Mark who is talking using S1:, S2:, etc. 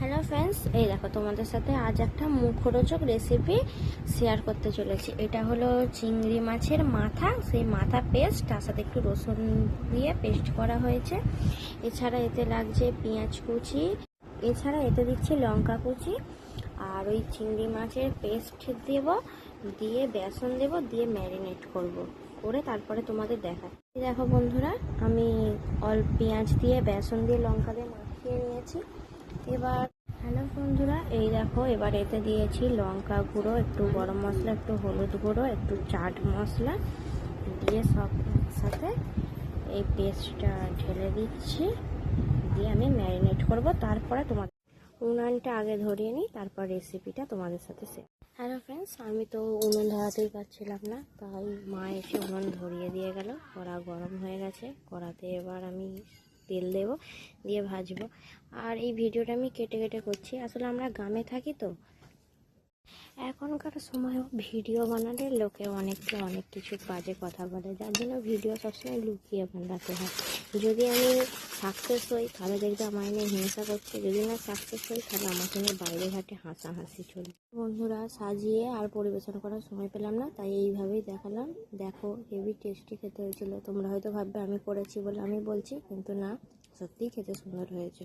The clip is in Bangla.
S1: হ্যালো ফ্রেন্ডস, এই দেখো তোমাদের সাথে আজ একটা মুখরোচক রেসিপি শেয়ার করতে চলেছি। এটা হলো চিংড়ি মাছের মাথা, সেই মাথা পেস্ট, তার সাথে একটু রসুন দিয়ে পেস্ট করা হয়েছে। এছাড়া এতে লাগছে পেঁয়াজ কুচি, এছাড়া এতে দিচ্ছি লঙ্কা কুচি, আর ওই চিংড়ি মাছের পেস্ট দেব, দিয়ে বেসন দেব, দিয়ে ম্যারিনেট করে তারপরে তোমাদের দেখাচ্ছি। দেখো বন্ধুরা, আমি অল্প পেঁয়াজ দিয়ে বেসন দিয়ে লঙ্কা দিয়ে মাখিয়ে নিয়েছি। এবার হ্যালো বন্ধুরা, এই দেখো এবার এতে দিয়েছি লঙ্কা গুঁড়ো, একটু গরম মশলা, একটু হলুদ গুঁড়ো, একটু চাট মশলা দিয়ে সব একসাথে এই পেস্টটা ঢেলে দিচ্ছি, দিয়ে আমি ম্যারিনেট করব। তারপরে তোমাদের উনানটা আগে ধরিয়ে নিই, তারপর রেসিপিটা তোমাদের সাথে শেয়ার। হ্যালো ফ্রেন্ডস, আমি তো উনুন ধরাতেই পারছিলাম না, তাই মা এসে উনুন ধরিয়ে দিয়ে গেল। কড়া গরম হয়ে গেছে, কড়াতে এবার আমি তেল দেব, দিয়ে ভাজবো। আর এই ভিডিওটা আমি কেটে কেটে করছি, আসলে আমরা গ্রামে থাকি তো এখনকার সময় ভিডিও বানালে লোকে অনেক কিছু বাজে কথা বলে, যার জন্য ভিডিও সবসময় লুকিয়ে বানাতে হয়। যদি আমি সাকসেস হই তাহলে দেখবে আমার নিয়ে হিংসা করছে, যদি না সাকসেস হই তাহলে আমাকে নিয়ে বাইরে ঘাটে হাসাহাসি চলবে। বন্ধুরা, সাজিয়ে আর পরিবেশন করার সময় পেলাম না, তাই এইভাবেই দেখালাম। দেখো, হেভি টেস্টি খেতে হয়েছিল। তোমরা হয়তো ভাববে আমি করেছি বলে আমি বলছি, কিন্তু না, সত্যিই খেতে সুন্দর হয়েছে।